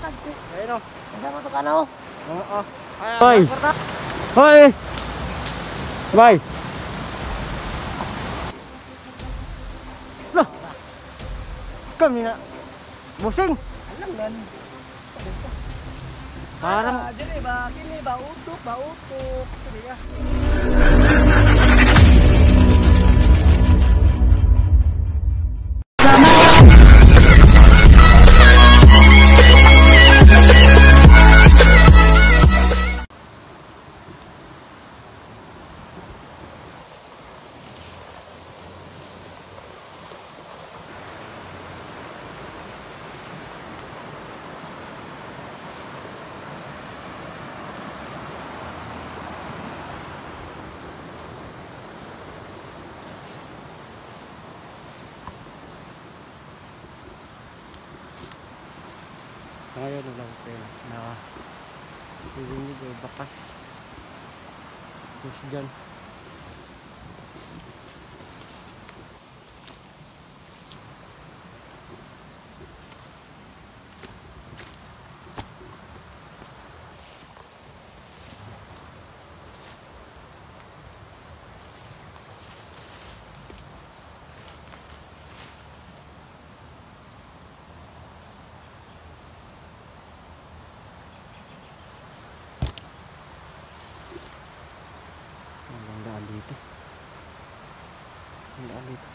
Ayun o. Kasama to ka na o. Oo. Hoy! Hoy! Bye! Loh! Kami na. Busing! Alam yan. Parang... Dili ba? Kini ba? Utok ba? Utok. Sige ka. Ngayon na lang kayo na hilinig o bakas terus dyan. Ang daan dito. Ang daan dito.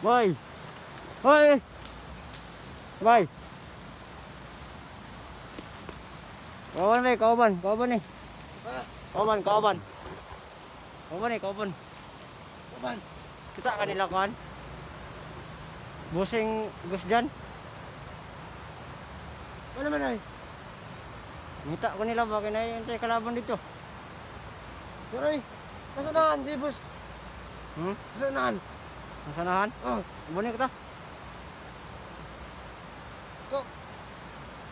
Bye! Hoy! Bye! Kauban ba? Kauban! Kauban eh! Kauban! Kauban! Kauban eh! Kauban! Kaban. Kita kanila kan? Busing gus dyan? Ano man ay? Ngita ko nila ba kinahintay kalaban dito? Yoray. Kasanahan si boss. Kasanahan. Masanahan? Oh. Bunin kita.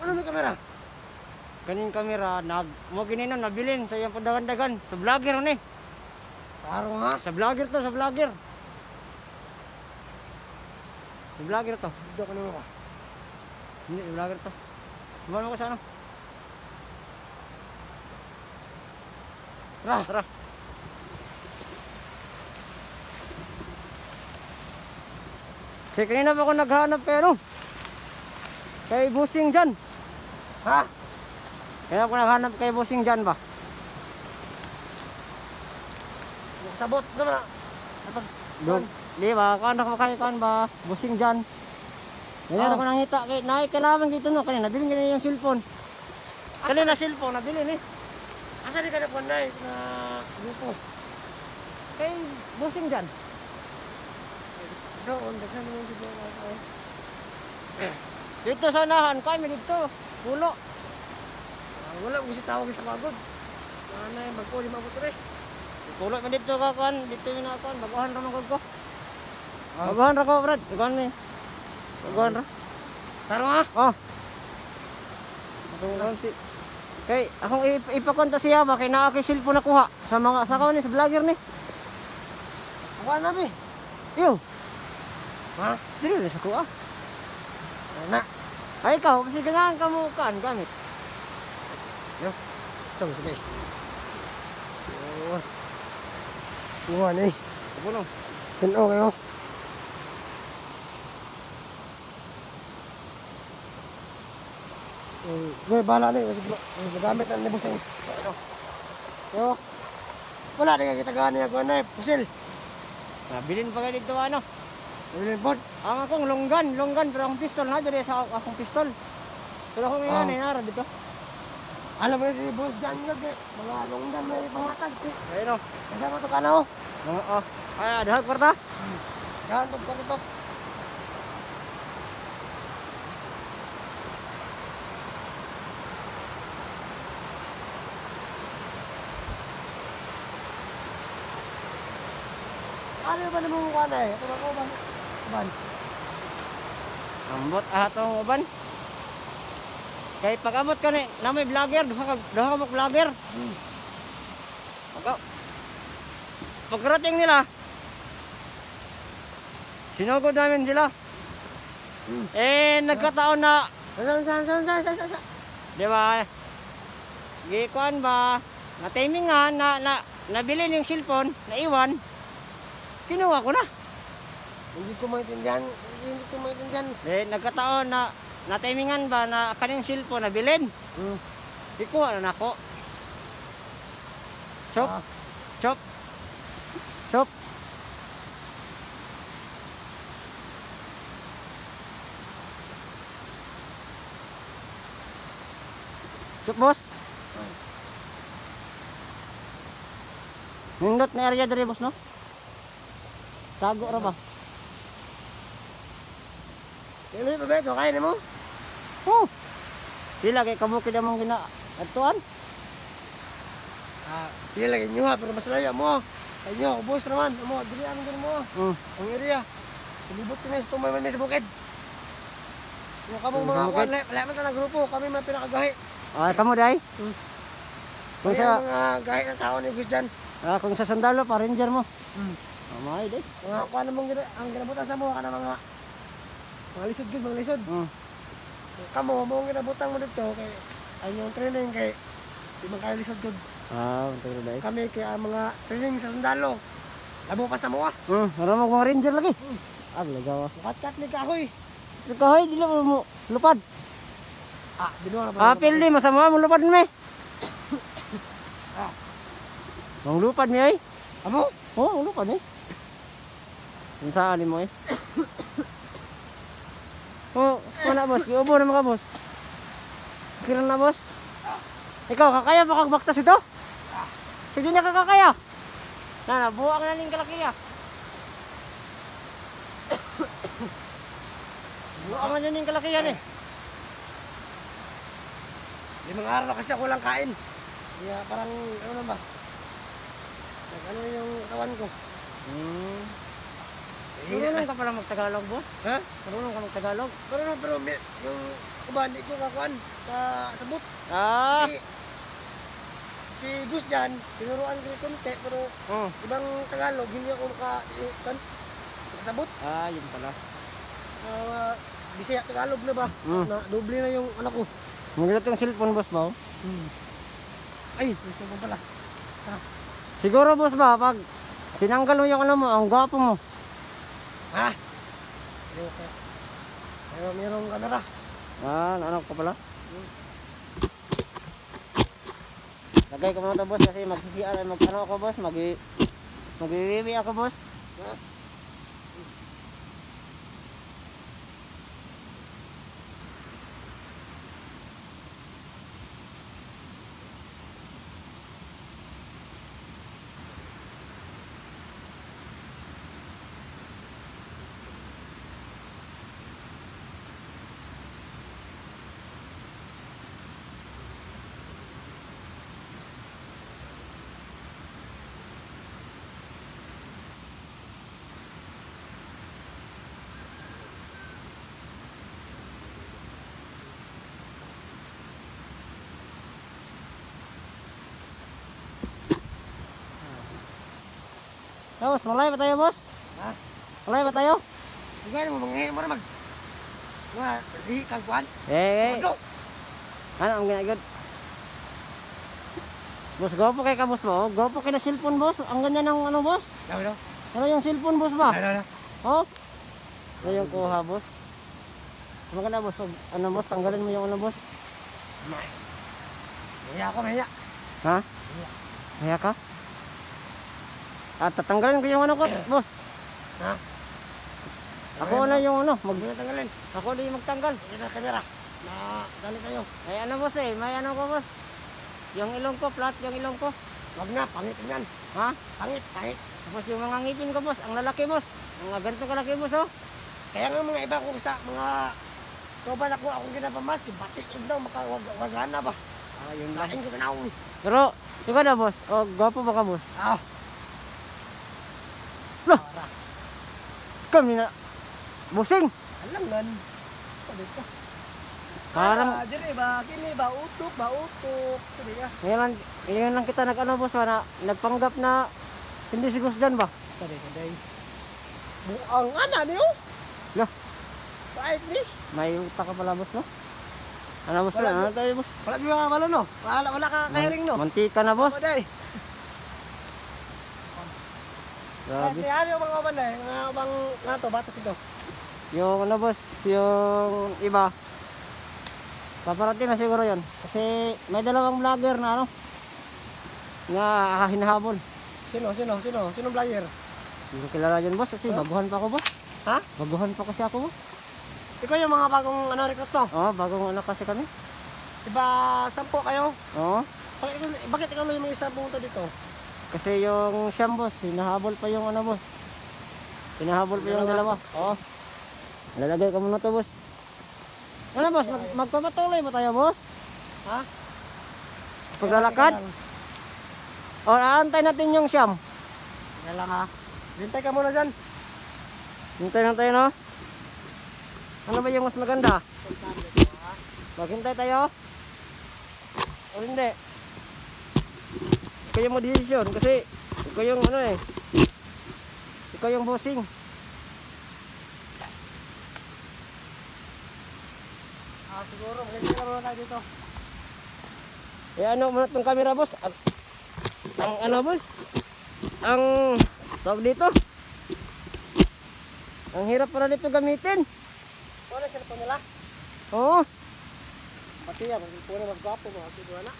Ano may kamera? Kaning kamera mo gininon nabilin sa iyang padagan-dagan sa vlogger ni. Paro nga. Sa vlogger to, sa vlogger. Sa vlogger to. Dito ka naman ka. Hindi, sa vlogger to. Kumano ko sa ano? Tara. Tara. Kasi kanina pa ako naghanap kay ano? Kay Busing dyan. Ha? Kaya ako naghanap kay Busing dyan ba? Nakasabot naman na. Di ba? Kano ka makaikan ba? Busing dyan. Ganyan ako nangita. Kailangan dito no. Kanina nabilin ganyan yung cellphone. Kanina cellphone nabilin eh. Asa di ka na punay na grupo? Kay Busing dyan. Doon, daghan naman si Boy. Dito sa unahan kami dito. Pulo. Wala mo si tawag sa pagod. Nanay, magpuli mabuto rin. Pulo man dito ka kan. Dito yung nakuan. Baguhan naman ko. Baguhan ra ko, Brad. Baguhan ni. Baguhan ra. Taro ha? Oh. Kay akong ipakonta siya ba kay naa kay cellphone nakuha sa mga sa ni sa vlogger ni. Ako na be. Yo, Ha? dili na sa kuha. Na. Ay ikaw kasi gangan ka mo kan gamit. Song sabi. Oh. Iwan eh. Puno. Tuno kayo. Gue bala nih masih gamit ang nebusing. Yo. Wala din kita gani ako na pusil. Nabilin pa kay dito ano. Bilin pod. Ang akong longgan pero akong pistol na diri sa akong pistol. Pero akong ngayon ay nara dito. Alam mo na si boss dyan yun eh. Mga longgan may pangatag eh. Ayun oh. Kasama to ka na oh. Oo. Ay, dahag kwarta. Yan to ka to. Ano ba naman mukha na eh? Ito ba ko ba? Ban. Ambot atong uban. Kay pag-abot ka ni, na may vlogger, duha ka vlogger. Pagkarating nila, sinugod namin sila. Eh, nagkataon na, Saan? di ba, gikuan ba, na-timingan, nabili yung cellphone, naiwan, kinuha ko na. Hindi ko maintindihan. Eh, nagkataon na, na-timingan ba na kaning cellphone nabilin. Ikuha na ako. Chop, Ah. chop, chop. Chop, boss. Nindot na area dari boss, no? Tago ra ba? Ano yung babeto? Kaya mo? Oh. Sila kay kabukid among gina atuan. Pila lagi nyo ha, pero mas layo mo. Kaya nyo, ubos naman. Amo, dili ang ganun mo. Ang area. Palibot kami sa tumay man sa bukid. Yung kamong mga Sa kuwan, bukid? wala man na grupo. Kami man pinakagahi. Ah, kamo dai. Kung Kaya sa mga gahi na tao ni Gus dyan. kung sa sandalo pa ranger mo. Amay dai. Mga kuwan namang ang ginabutan sa mo, kana mga lisod gud, mga lisod. Kamo, mo ang ginabutang mo dito kay ay yung training kay di man kayo lisod gud. Ah, unta dai. Kami kay mga training sa sundalo. Labo pa sa mo ah. Ara mo mga ranger lagi. Lagaw. Kat ni kahoy. Kahoy dili mo lupad. Binuha na pa. Apil ni masama mo lupad mi. Mong lupad mi ay. Amo? Oh, lupad mi. Saan mo eh? Oh, wala boss. Iubo na mga boss. Kira na boss. Ikaw, kakaya ba kang baktas ito? Sige na kakaya. Nabuha ka na ning kalakiya. Buha ka na ning kalakiya ni. Limang araw na kasi ako lang kain. Kaya parang ano na ba? Ano yung kawan ko? Marunong ka pala mag-Tagalog, boss? Ha? Marunong ka mag-Tagalog? Pero yung kuban, di ko kakuan sabot. Ah! Si Gus dyan, tinuruan ko yung konti, pero ibang Tagalog, hindi ako makasabot. Ah, yun pala. Bisaya Tagalog na ba? Na doble na yung anak ko. Magulat yung cellphone, boss ba? Ay, gusto ko pala. Siguro, boss ba, pag tinanggal mo yung ano mo, ang gwapo mo. Ha? Merong kamera. Ah, ano ka pala? Lagay ko muna ito, boss, kasi mag-ano ako, boss, mag-iwiwi ako, boss. Boss, malay ba tayo, boss? Ha? Malay ba tayo? Ganyan mo, manghihi mo na mga lihi kang kuhan. Eh, Ano? ano ang ginagod? Boss, gopo kay ka, boss mo. Gopo kay na cellphone, boss. Ang ganda ng ano, boss. Daw. Ano yung cellphone, boss ba? Daw. Oh? Ano yung kuha, boss? Maganda, boss. Ano, boss? Tanggalin mo yung ano, boss. Maya ako, maya. Ha? Maya ka? At tatanggalin ko yung ano ko, boss. Ha? Ako na yung ano, Huwag mo na tanggalin. ako na yung magtanggal. Ito na kamera. Dali tayo. Ay ano, boss eh, may ano ko, boss. Yung ilong ko, flat yung ilong ko. Huwag na, pangit yan. Ha? Pangit. Tapos yung mga ngipin ko, boss, ang lalaki, boss. Mga ganito kalaki, boss, oh. Kaya nga mga iba ko sa mga kauban ako akong ginapamask, batik daw, makawagana ba? Yun lang. Laking ko tanawin. Pero, ikaw na, boss. O, gwapo ba ka, boss? Lah! Kami na. Busing! Alam nga. Dito. Parang, Dire ba, kini ba, utok. Sabi ka. ngayon lang kita nag-ano, boss, na nagpanggap na hindi si Gusdan ba? Sabi ka, day. Buang ana niyo. Lah! Kahit ni. May utak ka pala, boss, no? Ano, boss, Wala, ano tayo, boss? Wala di ba malo no? Wala ka kahiring no? Mantika na, boss. Ako, day. Grabe. Ano yung mga uban day? Mga ubang nga to, batos ito. Yung ano, boss, yung iba. Paparating na siguro yun. Kasi may dalawang vlogger na ano, nga hinahabol. Sino vlogger? Hindi ko kilala yun, boss, kasi baguhan pa ako, boss. Ha? Baguhan pa kasi ako, boss. Ikaw yung mga bagong recruit to? Oo, bagong ano kasi kami. Diba 10 kayo? Oo. Bakit ikaw lang yung isa pumunta dito? Kasi yung siyam, boss, hinahabol pa yung ano, boss. Hinahabol pa yung dalawa. Oo. Lalagay ka muna to, boss. Ano, boss? Magpapatuloy ba tayo, boss? Ha? Paglalakad? O, aantay natin yung siyam. Kaya lang ha. Hintay ka muna dyan. Hintay na tayo, no? Ano ba yung mas maganda? Maghintay tayo? O hindi? Ikaw yung mag-decision kasi ikaw yung ano eh. Ikaw yung bossing. Siguro. Maganda ka muna tayo dito. Eh ano muna itong camera, boss? Ang ano, boss? Ang tawag dito? Ang hirap para dito gamitin. Ano yung cellphone nila? Oo. Pati yan. Mas cellphone mas gwapo mo. Kasi doon na.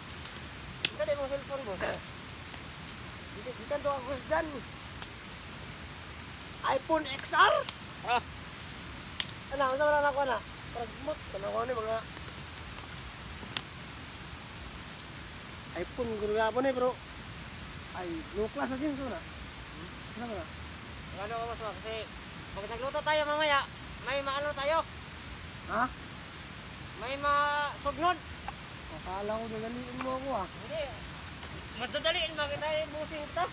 Dali mo cellphone, boss. Di ka doon ako dyan. iPhone XR? Ah. Ano? Masa wala na ako na? Paragmot. Tanong ko mga iPhone. Guru po na bro. Ay, low class na din ito na. Ano ba na? Ano ka, boss? Kasi pag nagluto tayo mamaya, may maano tayo. Ha? May masugnod. Akala ko nagaliin mo ako ah. Hindi. Madadaliin ba kita yung busing ito?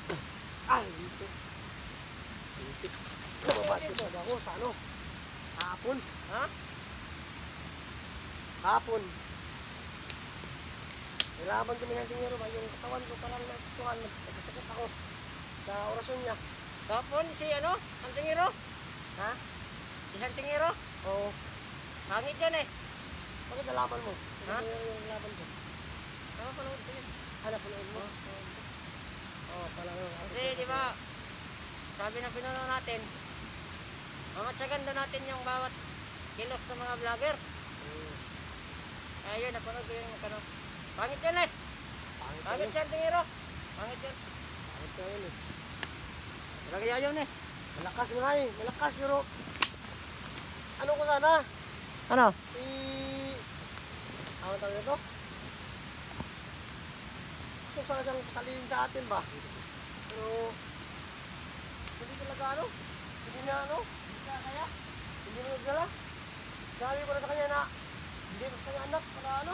Ay, dito. Mabati ba ako sa ano? Hapon. Ha? Hapon. Nilaban kami ng tingero ba? Yung katawan ko parang natutuhan. Nagkasakit ako sa orasyon niya. Kapon si ano? Santingiro? Ha? Si Santingiro? Oo. Hangit yan eh. Bakit nalaman mo? Ha? Ano yung nalaman ko? Ano pa naman ito? Hanap mo mo? Oo, pala nga. Kasi di ba, sabi ng pinuno natin, mamatsagan daw natin yung bawat kilos ng mga vlogger. Ayun, napanood ko yung ano. Pangit yan eh. Pangit si Santingiro. Pangit yan. Pangit ka yun eh. Lagi yun eh. Malakas nga eh. Malakas pero ano ko sana? Ano? Ano tawag ito? Gusto sana siyang salihin sa atin ba? Pero hindi talaga ano? Hindi na ano? Hindi na kaya? Hindi na nagdala? Sabi ko na sa kanya na hindi mas kanya anak para ano?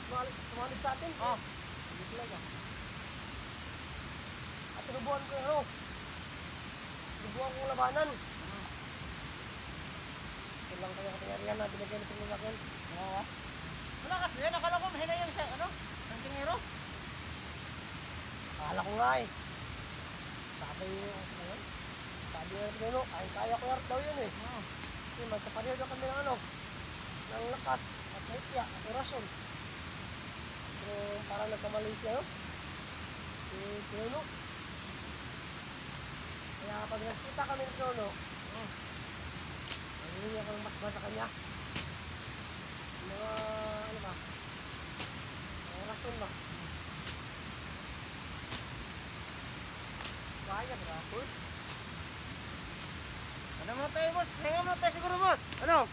Sumalit sa atin? Oo. Hindi talaga. At sinubuhan ko ano? Sinubuhan kong labanan. Lang kaya kapangyarihan na binigay nito ng akin. Oo. Wala kasi yan, akala ko mahina yung ano? Santingiro. Akala ko nga eh. Sabi ngayon, sabi nga Pinuno, kaya ko daw yun eh. Kasi magkapareho daw kami ng ano, ng lakas at mutya at orasyon. Pero parang nagkamali siya, no? Si Pinuno. Kaya pag nakita kami ng Pinuno, nangihingi ako ng mas sa kanya. Mga, ano ba? Mga orasyon ba? Kaya ba? Ano mo tayo, boss? Hinga mo tayo siguro, boss. Ano?